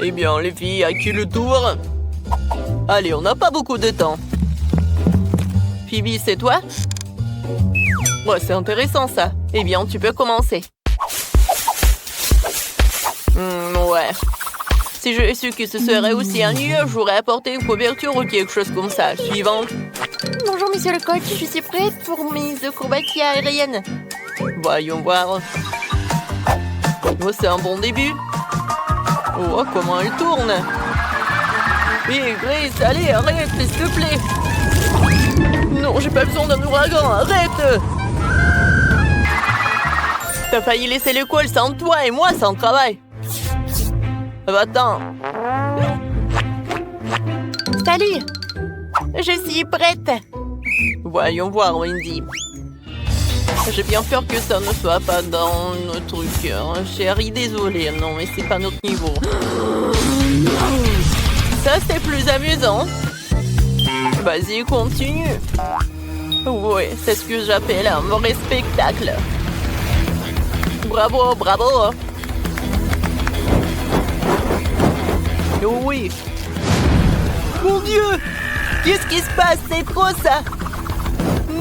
Eh bien, les filles, à qui le tour? Allez, on n'a pas beaucoup de temps. Phoebe, c'est toi? Ouais, c'est intéressant, ça. Eh bien, tu peux commencer. Ouais. Si j'avais su que ce serait aussi ennuyeux, j'aurais apporté une couverture ou quelque chose comme ça. Suivante. Bonjour, monsieur le coach. Je suis prête pour mes acrobaties aériennes. Voyons voir. Oh, c'est un bon début. Oh, comment elle tourne. Hé, Grace, allez, arrête, s'il te plaît. Non, j'ai pas besoin d'un ouragan, arrête. T'as failli laisser l'école sans toi et moi sans travail. Va-t'en. Salut. Je suis prête. Voyons voir, Wendy. J'ai bien peur que ça ne soit pas dans nos trucs. Chérie, désolée. Non, mais c'est pas notre niveau. Ça, c'est plus amusant. Vas-y, continue. Oui, c'est ce que j'appelle un vrai spectacle. Bravo, bravo. Oh oui. Mon Dieu! Qu'est-ce qui se passe? C'est trop ça!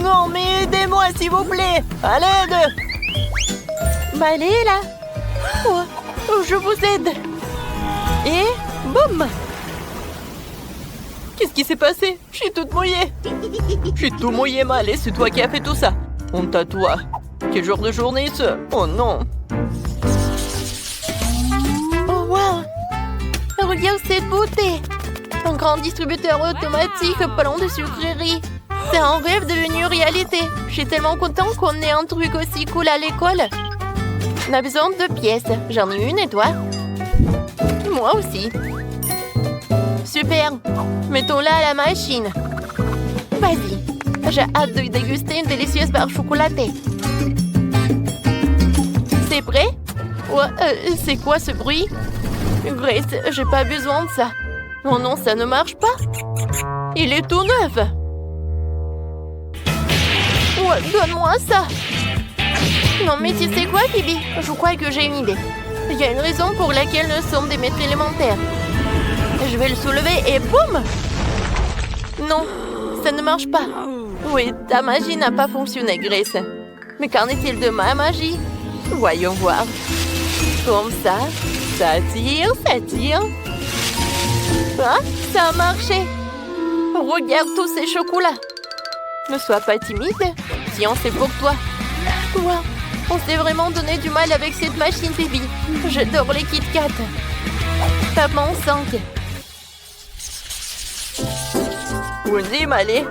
Non, mais aidez-moi, s'il vous plaît! À l'aide! Bah, allez, là. Oh, je vous aide. Et boum! Qu'est-ce qui s'est passé? Je suis toute mouillée! Je suis tout mouillé, mal, et c'est toi qui as fait tout ça! Honte à toi! Quel genre de journée, ce? Oh non! Oh, wow! Regarde cette beauté! Un grand distributeur automatique plein de sucreries. C'est un rêve devenu réalité. Je suis tellement contente qu'on ait un truc aussi cool à l'école. On a besoin de pièces. J'en ai une et toi? Moi aussi. Super. Mettons-la à la machine. Vas-y. J'ai hâte de déguster une délicieuse barre chocolatée. C'est prêt? Ouais, c'est quoi ce bruit? Grace, j'ai pas besoin de ça. Oh non, ça ne marche pas. Il est tout neuf. Ouais, donne-moi ça. Non, mais tu sais quoi, Phoebe? Je crois que j'ai une idée. Il y a une raison pour laquelle nous sommes des maîtres élémentaires. Je vais le soulever et boum! Non, ça ne marche pas. Oui, ta magie n'a pas fonctionné, Grace. Mais qu'en est-il de ma magie? Voyons voir. Comme ça, ça tire, ça tire. Ah, ça a marché. Regarde tous ces chocolats. Ne sois pas timide. Tiens, c'est pour toi. Wow, on s'est vraiment donné du mal avec cette machine, Phoebe. J'adore les Kit Kat. Tapement 5. Wendy, Malé,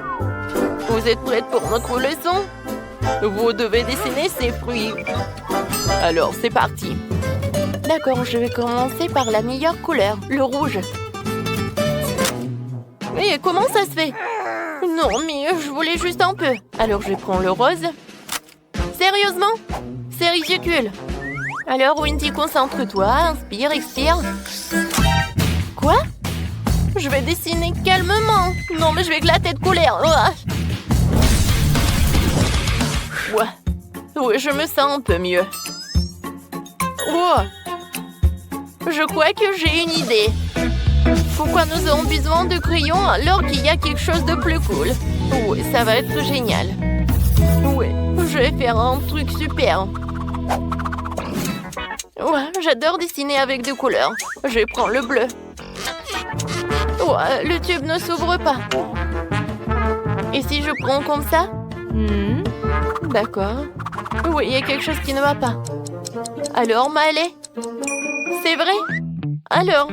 vous êtes prête pour notre leçon? Vous devez dessiner ces fruits. Alors, c'est parti. D'accord, je vais commencer par la meilleure couleur, le rouge. Et comment ça se fait? Non, mais je voulais juste un peu. Alors, je prends le rose. Sérieusement? C'est ridicule. Alors, Wendy, concentre-toi, inspire, expire. Quoi? Je vais dessiner calmement. Non, mais je vais éclater de colère. Ouais. Oui, je me sens un peu mieux. Oh. Je crois que j'ai une idée. Pourquoi nous avons besoin de crayons alors qu'il y a quelque chose de plus cool? Oui, ça va être génial. Oui, je vais faire un truc super. Ouais, j'adore dessiner avec des couleurs. Je prends le bleu. Ouais, le tube ne s'ouvre pas. Et si je prends comme ça? D'accord. Oui, il y a quelque chose qui ne va pas. Alors, Malé? C'est vrai? Alors,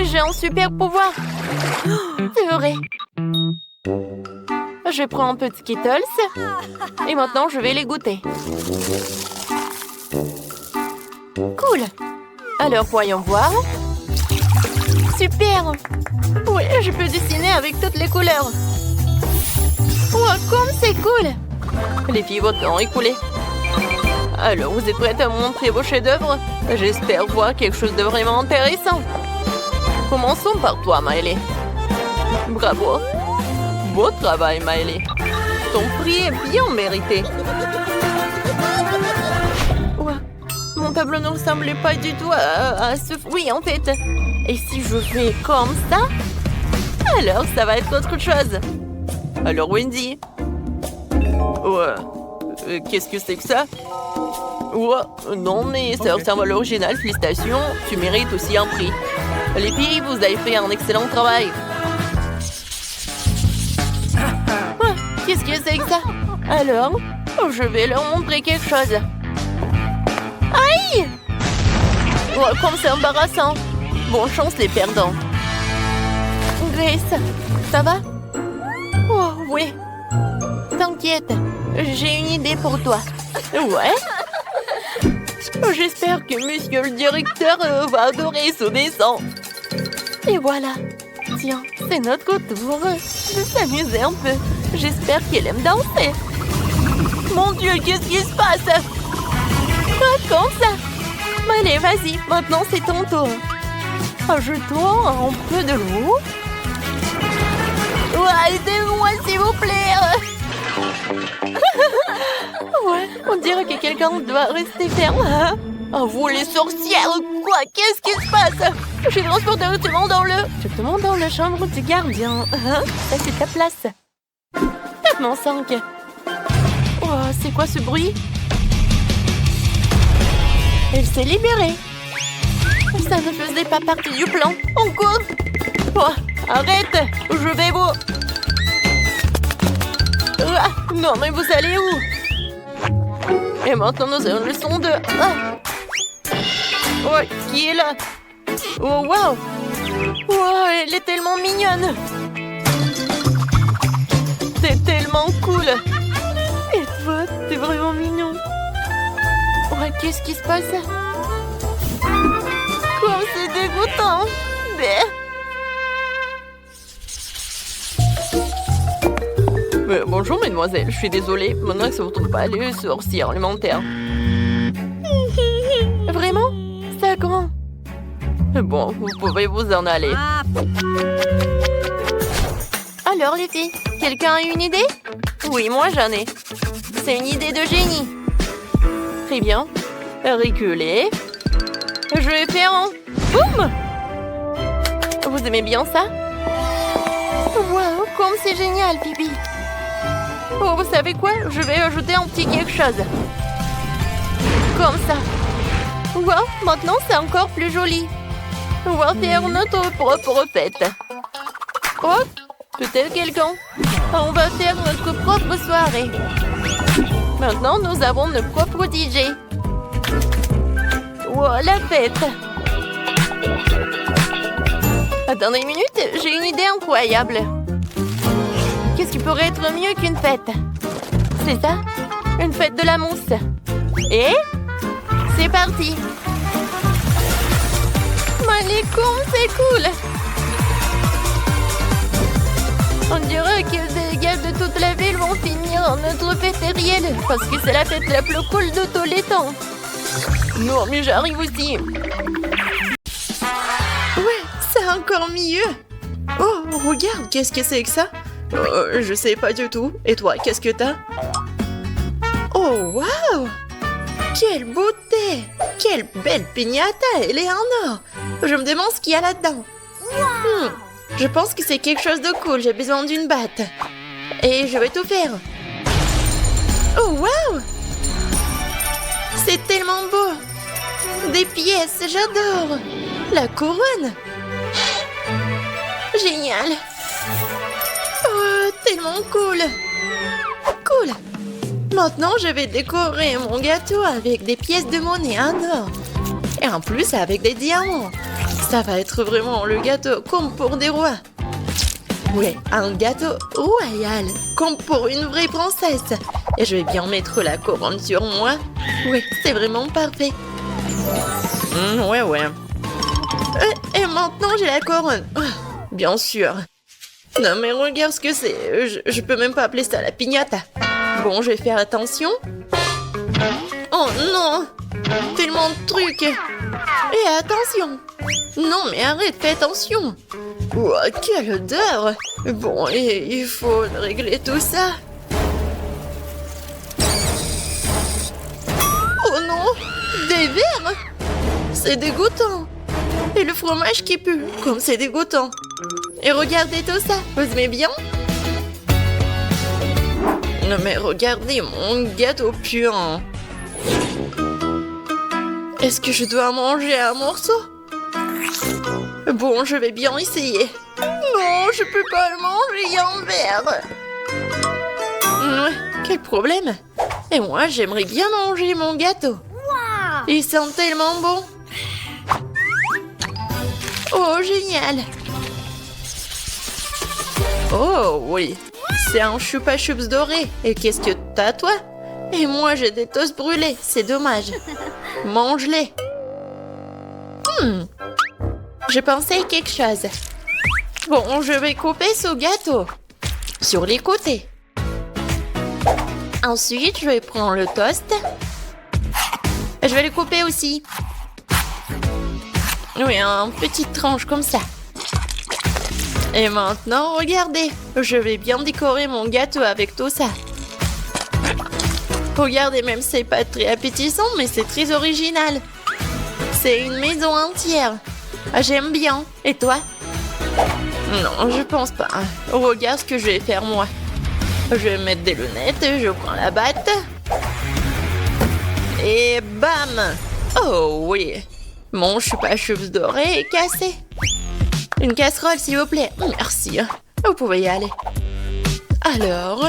j'ai un super pouvoir. C'est vrai. Je prends un peu de Skittles. Et maintenant, je vais les goûter. Cool. Alors, voyons voir. Super. Oui, je peux dessiner avec toutes les couleurs. Wow, comme c'est cool. Les filles, votre temps est écoulé. Alors, vous êtes prêtes à me montrer vos chefs-d'œuvre? J'espère voir quelque chose de vraiment intéressant. Commençons par toi, Miley. Bravo. Beau travail, Miley. Ton prix est bien mérité. Ouais, mon tableau ne ressemblait pas du tout à ce fruit, en fait. Et si je fais comme ça, alors ça va être autre chose. Alors, Wendy. Ouais. Qu'est-ce que c'est que ça? Ouais, non, mais ça ressemble à l'original. Félicitations, tu mérites aussi un prix. Les filles, vous avez fait un excellent travail. Qu'est-ce que c'est que ça? Alors, je vais leur montrer quelque chose. Aïe! Oh, comme c'est embarrassant. Bonne chance les perdants. Grace, ça va? Oh, oui. T'inquiète, j'ai une idée pour toi. Ouais? J'espère que monsieur le directeur va adorer ce dessin. Et voilà. Tiens, c'est notre tour de s'amuser un peu. J'espère qu'elle aime danser. Mon Dieu, qu'est-ce qui se passe? Quoi, comme ça? Allez, vas-y, maintenant c'est ton tour. Ajoute-toi un peu de l'eau. Ouais, aidez-moi, s'il vous plaît. Ouais, on dirait que quelqu'un doit rester ferme. Hein? Oh, vous les sorcières, quoi? Qu'est-ce qui se passe? Je suis transportée directement dans la chambre du gardien. Hein? Ça, c'est ta place. Mon 5. Oh, c'est quoi ce bruit? Elle s'est libérée. Ça ne faisait pas partie du plan. On court. Oh, arrête, je vais vous... Ah, non, mais vous allez où? Et maintenant, nous avons une leçon de... Ah. Oh, qui est là? Oh, wow. Oh, elle est tellement mignonne. C'est tellement cool. Et toi, t'es vraiment mignon. Oh, qu'est-ce qui se passe? Comme c'est dégoûtant. Bonjour, mesdemoiselles. Je suis désolée. Maintenant, ça ne vous trouve pas les sorcières alimentaires. Vraiment? C'est grand. Bon, vous pouvez vous en aller. Alors, les filles, quelqu'un a une idée? Oui, moi, j'en ai. C'est une idée de génie. Très bien. Reculez. Je vais faire un... Boum! Vous aimez bien ça? Wow, comme c'est génial, Bibi. Oh, vous savez quoi? Je vais ajouter un petit quelque chose. Comme ça. Wow, maintenant c'est encore plus joli. On va faire notre propre fête. Oh, peut-être quelqu'un. On va faire notre propre soirée. Maintenant, nous avons notre propre DJ. Wow, la fête. Attendez une minute, j'ai une idée incroyable. Qu'est-ce qui pourrait être mieux qu'une fête? C'est ça? Une fête de la mousse. Et c'est parti. Malicoum, c'est cool. On dirait que des gars de toute la ville vont finir en notre fête réelle parce que c'est la fête la plus cool de tous les temps. Non, mais j'arrive aussi. Ouais, c'est encore mieux. Oh, regarde, qu'est-ce que c'est que ça? Je sais pas du tout. Et toi, qu'est-ce que t'as? Oh, waouh! Quelle beauté! Quelle belle piñata! Elle est en or! Je me demande ce qu'il y a là-dedans. Je pense que c'est quelque chose de cool. J'ai besoin d'une batte. Et je vais tout faire. Oh, waouh! C'est tellement beau! Des pièces, j'adore! La couronne! Génial! Oh, tellement cool! Cool! Maintenant, je vais décorer mon gâteau avec des pièces de monnaie en or. Et en plus, avec des diamants. Ça va être vraiment le gâteau comme pour des rois. Ouais, un gâteau royal, comme pour une vraie princesse. Et je vais bien mettre la couronne sur moi. Ouais, c'est vraiment parfait. Ouais. Et maintenant, j'ai la couronne. Oh, bien sûr. Non, mais regarde ce que c'est. Je peux même pas appeler ça la piñata. Bon, je vais faire attention. Oh non! Tellement de trucs. Et attention. Non, mais arrête, fais attention. Ouah, quelle odeur. Bon, et il faut régler tout ça. Oh non! Des est vert. C'est dégoûtant. Et le fromage qui pue, comme c'est dégoûtant. Et regardez tout ça, vous aimez bien? Non mais regardez mon gâteau puant. Est-ce que je dois manger un morceau? Bon, je vais bien essayer. Non, je peux pas le manger, il y a un verre. Ouais, quel problème? Et moi, j'aimerais bien manger mon gâteau. Ils sont tellement bons. Oh, génial. Oh, oui. C'est un choupa choups doré. Et qu'est-ce que t'as, toi? Et moi, j'ai des toasts brûlés. C'est dommage. Mange-les. J'ai pensé à quelque chose. Bon, je vais couper ce gâteau. Sur les côtés. Ensuite, je vais prendre le toast. Je vais le couper aussi. Oui, en petites tranches comme ça. Et maintenant, regardez. Je vais bien décorer mon gâteau avec tout ça. Regardez, même si c'est pas très appétissant, mais c'est très original. C'est une maison entière. J'aime bien. Et toi? Non, je pense pas. Regarde ce que je vais faire moi. Je vais mettre des lunettes, je prends la batte. Et bam! Oh oui! Mon choupa choups doré est cassé. Une casserole, s'il vous plaît. Merci. Vous pouvez y aller. Alors,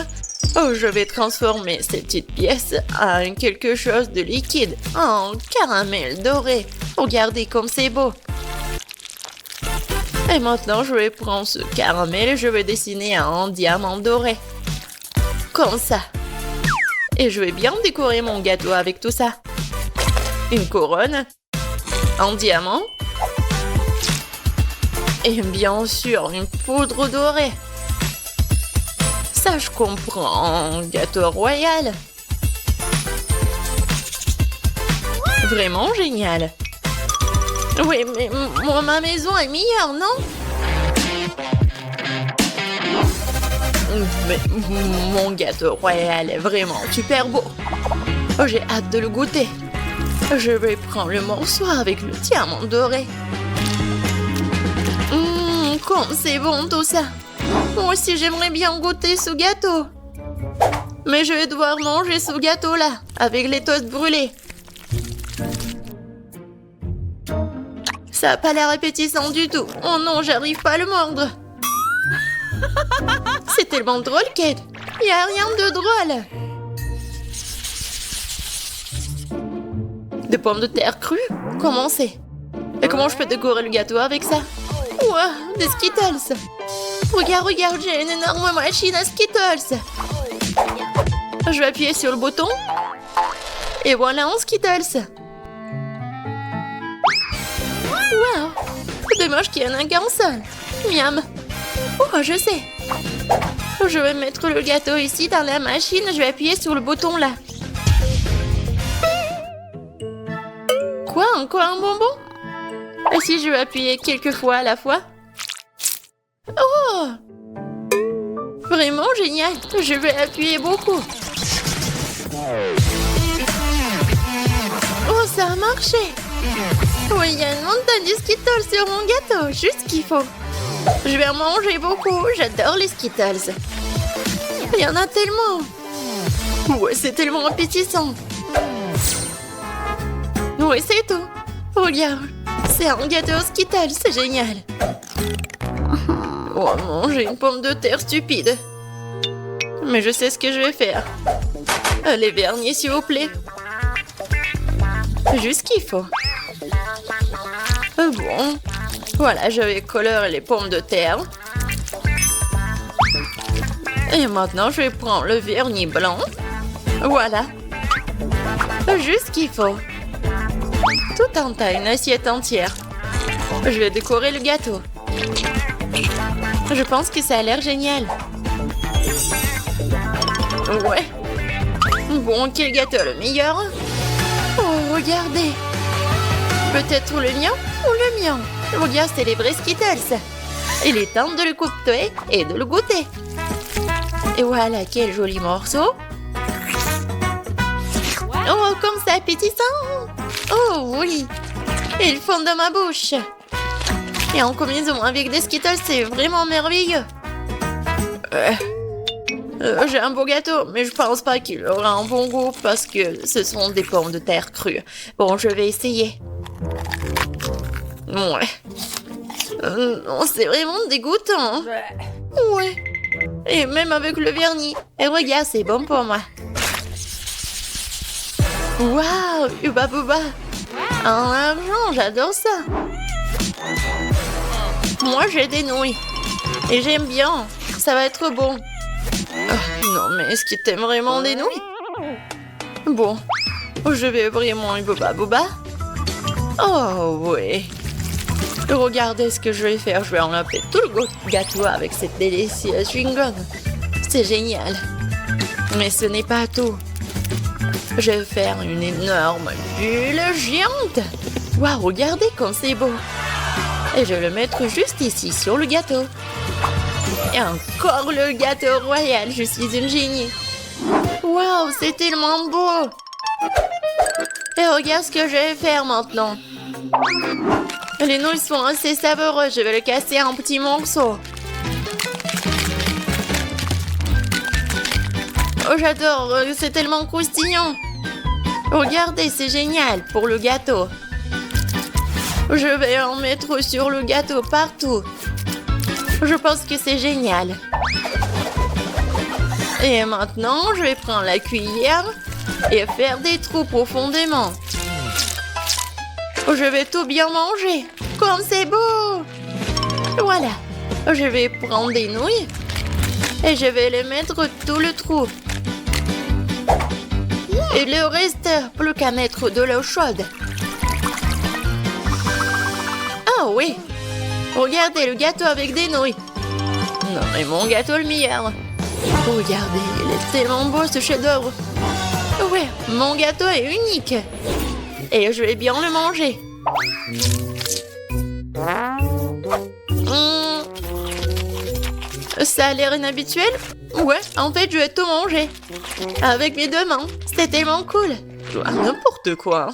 je vais transformer ces petites pièces en quelque chose de liquide. En caramel doré. Regardez comme c'est beau. Et maintenant, je vais prendre ce caramel et je vais dessiner un diamant doré. Comme ça. Et je vais bien décorer mon gâteau avec tout ça. Une couronne. Un diamant. Et bien sûr, une poudre dorée. Ça, je comprends. Un gâteau royal. Vraiment génial. Oui, mais ma maison est meilleure, non? Mais mon gâteau royal est vraiment super beau. J'ai hâte de le goûter. Je vais prendre le morceau avec le diamant doré. Comme c'est bon tout ça. Moi aussi, j'aimerais bien goûter ce gâteau. Mais je vais devoir manger ce gâteau-là avec les toasts brûlés. Ça n'a pas l'air appétissant du tout. Oh non, j'arrive pas à le mordre. C'est tellement drôle, Kate. Il n'y a rien de drôle. Des pommes de terre crues? Comment c'est? Et comment je peux décorer le gâteau avec ça? Ouah, des Skittles. Regarde, j'ai une énorme machine à Skittles. Je vais appuyer sur le bouton. Et voilà un Skittles. Wow. Dommage qu'il y en a qu'un seul. Miam. Oh, je sais. Je vais mettre le gâteau ici dans la machine. Je vais appuyer sur le bouton là. Quoi? Encore un bonbon? Et si je vais appuyer quelques fois à la fois? Oh! Vraiment génial. Je vais appuyer beaucoup. Oh, ça a marché. Oui, il y a une montagne de Skittles sur mon gâteau. Juste ce qu'il faut. Je vais en manger beaucoup. J'adore les Skittles. Il y en a tellement. Ouais, c'est tellement appétissant. Oui, c'est tout. Regarde. C'est un gâteau Skittles. C'est génial. Oh non, j'ai une pomme de terre stupide. Mais je sais ce que je vais faire. Les vernis, s'il vous plaît. Juste ce qu'il faut. Bon. Voilà, je vais colorer les pommes de terre. Et maintenant, je vais prendre le vernis blanc. Voilà. Juste ce qu'il faut. Tout en tas, une assiette entière. Je vais décorer le gâteau. Je pense que ça a l'air génial. Ouais. Bon, quel gâteau le meilleur? Oh, regardez. Peut-être le mien ou le mien. Regarde, c'est les vrais Skittles. Il est temps de le couper et de le goûter. Et voilà, quel joli morceau. Oh, comme ça, appétissant. Oh oui, ils fondent dans ma bouche. Et en combinaison avec des Skittles, c'est vraiment merveilleux. J'ai un beau gâteau, mais je pense pas qu'il aura un bon goût parce que ce sont des pommes de terre crues. Bon, je vais essayer. Ouais. Non, c'est vraiment dégoûtant. Ouais. Et même avec le vernis. Et regarde, c'est bon pour moi. Waouh, Uba Booba. En argent, j'adore ça. Moi, j'ai des nouilles. Et j'aime bien. Ça va être bon. Oh, non, mais est-ce que t'aimes vraiment des nouilles? Bon, je vais ouvrir mon Uba Booba. Oh, oui. Regardez ce que je vais faire. Je vais enlever tout le gâteau avec cette délicieuse chewing-gum. C'est génial. Mais ce n'est pas tout. Je vais faire une énorme bulle géante. Waouh, regardez comme c'est beau. Et je vais le mettre juste ici, sur le gâteau. Et encore le gâteau royal. Je suis une génie. Waouh, c'est tellement beau. Et regarde ce que je vais faire maintenant. Les nouilles sont assez savoureuses. Je vais le casser en petits morceaux. Oh, j'adore. C'est tellement croustillant. Regardez, c'est génial pour le gâteau. Je vais en mettre sur le gâteau partout. Je pense que c'est génial. Et maintenant, je vais prendre la cuillère et faire des trous profondément. Je vais tout bien manger. Comme c'est beau! Voilà. Je vais prendre des nouilles et je vais les mettre tout le trou. Et le reste, plus qu'à mettre de l'eau chaude. Ah oui! Regardez le gâteau avec des nouilles. Non, mais mon gâteau le meilleur. Regardez, il est tellement beau ce chef-d'œuvre. Ouais, mon gâteau est unique. Et je vais bien le manger. Ça a l'air inhabituel. Ouais, en fait, je vais tout manger. Avec mes deux mains. C'est tellement cool. N'importe quoi.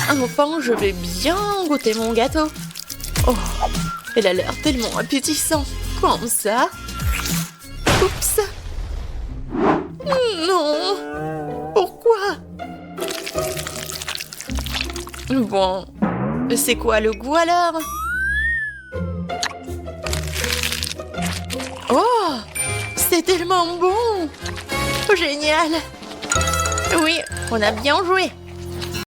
Enfin, je vais bien goûter mon gâteau. Oh, il a l'air tellement appétissant. Comme ça. Oups. Non. Pourquoi? Bon, c'est quoi le goût alors? Oh, c'est tellement bon! Génial! Oui, on a bien joué.